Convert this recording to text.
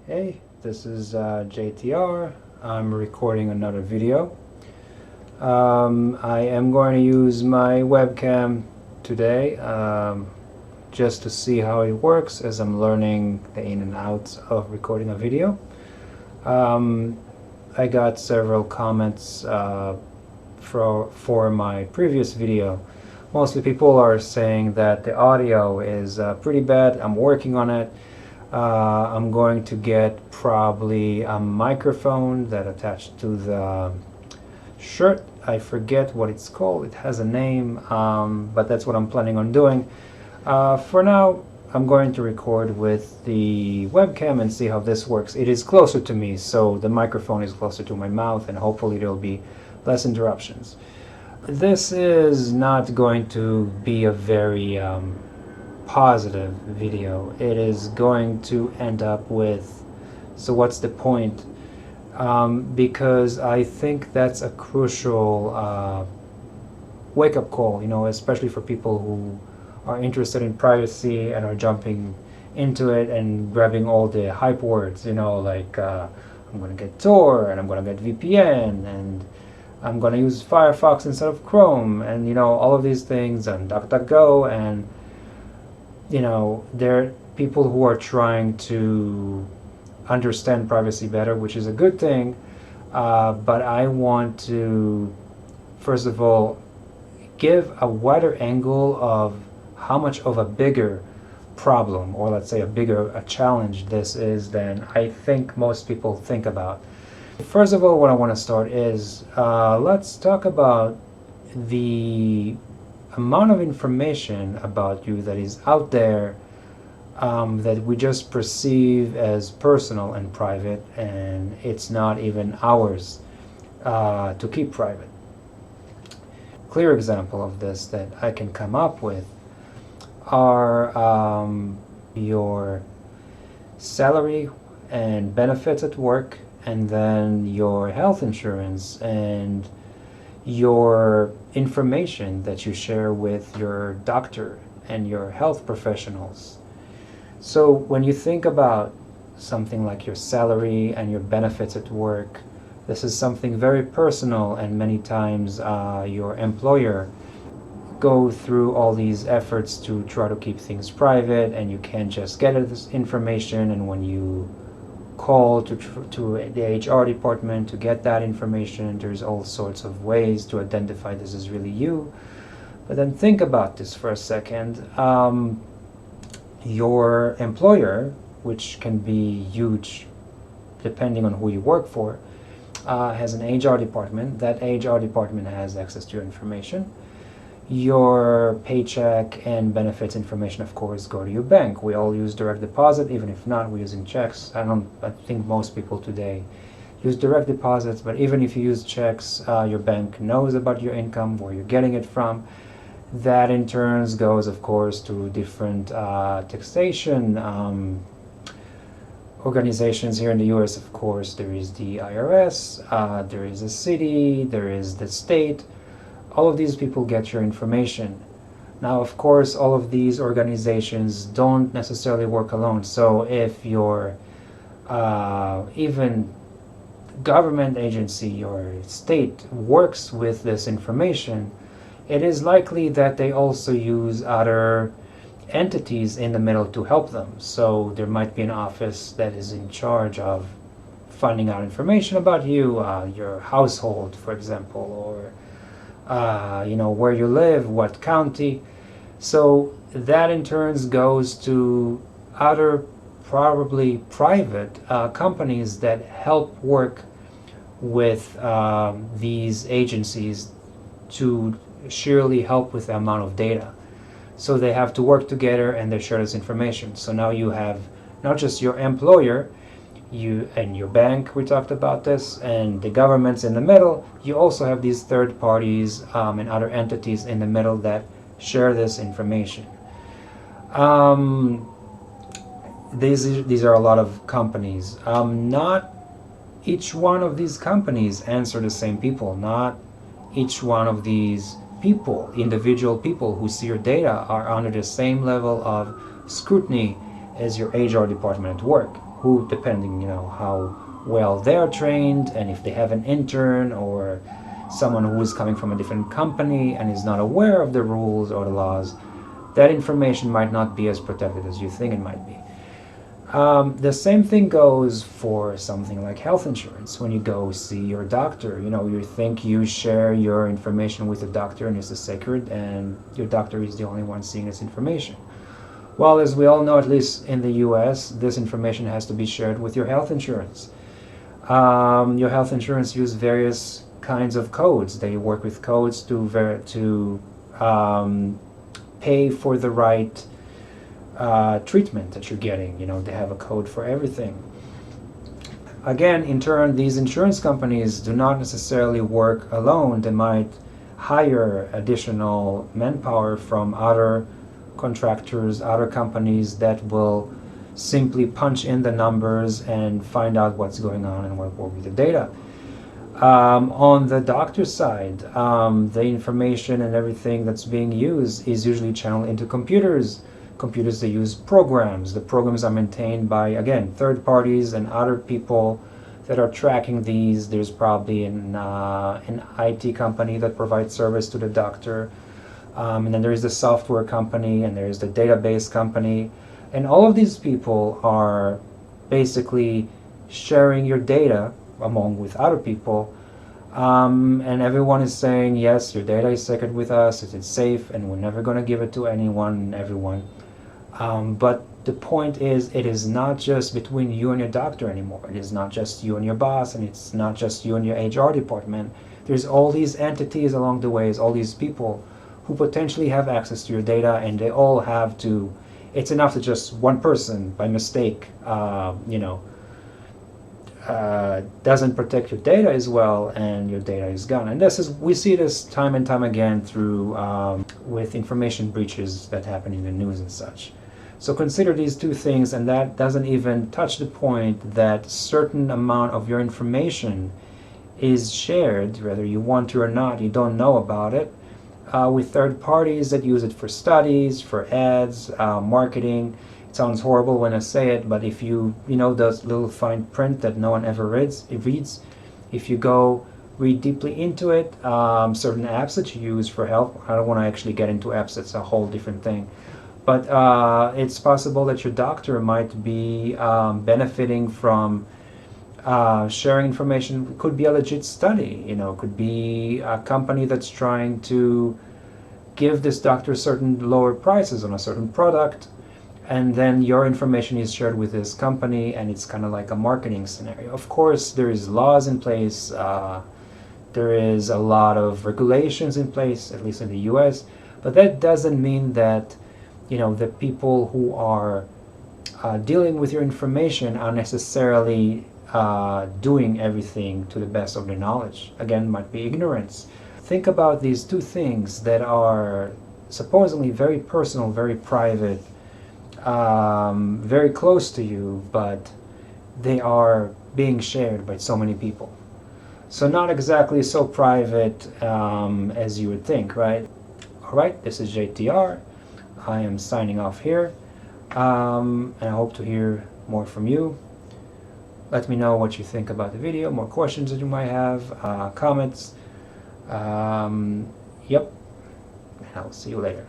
Hey, this is JTR. I'm recording another video. I am going to use my webcam today just to see how it works as I'm learning the in and outs of recording a video. I got several comments for my previous video. Mostly people are saying that the audio is pretty bad. I'm working on it. I'm going to get probably a microphone that attached to the shirt. I forget what it's called. It has a name, but that's what I'm planning on doing. For now, I'm going to record with the webcam and see how this works. It is closer to me, so the microphone is closer to my mouth, and hopefully there'll be less interruptions. This is not going to be a very positive video. It is going to end up with, so what's the point? Because I think that's a crucial wake-up call, especially for people who are interested in privacy and are jumping into it and grabbing all the hype words, like I'm going to get Tor and I'm going to get VPN and I'm going to use Firefox instead of Chrome and all of these things and DuckDuckGo, and there are people who are trying to understand privacy better, which is a good thing, but I want to first of all give a wider angle of how much of a bigger problem, or let's say a challenge this is than I think most people think about. First of all, what I want to start is let's talk about the amount of information about you that is out there that we just perceive as personal and private, and it's not even ours to keep private. Clear example of this that I can come up with are your salary and benefits at work, and then your health insurance and your information that you share with your doctor and your health professionals. So when you think about something like your salary and your benefits at work, this is something very personal, and many times your employer go through all these efforts to try to keep things private, and you can't just get this information, and when you call to the HR department to get that information, there's all sorts of ways to identify this is really you. But then think about this for a second. Your employer, which can be huge depending on who you work for, has an HR department. That HR department has access to your information. Your paycheck and benefits information, of course, go to your bank. We all use direct deposit. Even if not, we're using checks. I think most people today use direct deposits, but even if you use checks, your bank knows about your income, where you're getting it from. That in turn goes, of course, to different taxation organizations here in the US. Of course, there is the IRS, there is the city, there is the state. All of these people get your information. Now, of course, all of these organizations don't necessarily work alone. So if your even government agency or state works with this information, it is likely that they also use other entities in the middle to help them. So there might be an office that is in charge of finding out information about you, your household, for example, or where you live, what county. So that in turn goes to other probably private companies that help work with these agencies to surely help with the amount of data. So they have to work together and they share this information. So now you have not just your employer, you and your bank, we talked about this, and the governments in the middle. You also have these third parties and other entities in the middle that share this information. These are a lot of companies. Not each one of these companies answer the same people. Not each one of these people, individual people who see your data, are under the same level of scrutiny as your HR department at work. who, depending, how well they are trained, and if they have an intern or someone who is coming from a different company and is not aware of the rules or the laws, that information might not be as protected as you think it might be. The same thing goes for something like health insurance. When you go see your doctor, you think you share your information with the doctor and it's a secret, and your doctor is the only one seeing this information. Well, as we all know, at least in the US, this information has to be shared with your health insurance. Your health insurance uses various kinds of codes. They work with codes to pay for the right treatment that you're getting. They have a code for everything. Again, in turn, these insurance companies do not necessarily work alone. They might hire additional manpower from other contractors, other companies that will simply punch in the numbers and find out what's going on and work with the data. On the doctor's side, the information and everything that's being used is usually channeled into computers. Computers, they use programs. The programs are maintained by, again, third parties and other people that are tracking these. There's probably an IT company that provides service to the doctor. And then there is the software company, and there's the database company. And all of these people are basically sharing your data along with other people. And everyone is saying, yes, your data is secret with us, it's safe, and we're never going to give it to anyone and everyone. But the point is, it is not just between you and your doctor anymore. It is not just you and your boss, and it's not just you and your HR department. There's all these entities along the ways, all these people who potentially have access to your data, and they all have to, it's enough that just one person by mistake, doesn't protect your data as well, and your data is gone. And we see this time and time again through with information breaches that happen in the news and such. So consider these two things, and that doesn't even touch the point that certain amount of your information is shared, whether you want to or not. You don't know about it, with third parties that use it for studies, for ads, marketing. It sounds horrible when I say it, but if you those little fine print that no one ever reads, if you go read deeply into it, certain apps that you use for help, I don't want to actually get into apps, that's a whole different thing, but it's possible that your doctor might be benefiting from sharing information. It could be a legit study, could be a company that's trying to give this doctor certain lower prices on a certain product, and then your information is shared with this company, and it's kind of like a marketing scenario. Of course, there is laws in place, there is a lot of regulations in place, at least in the US, but that doesn't mean that the people who are dealing with your information are necessarily doing everything to the best of their knowledge. Again, might be ignorance. Think about these two things that are supposedly very personal, very private, very close to you, but they are being shared by so many people. So not exactly so private as you would think, right? All right, this is JTR. I am signing off here, and I hope to hear more from you. Let me know what you think about the video, more questions that you might have, comments. Yep, and I'll see you later.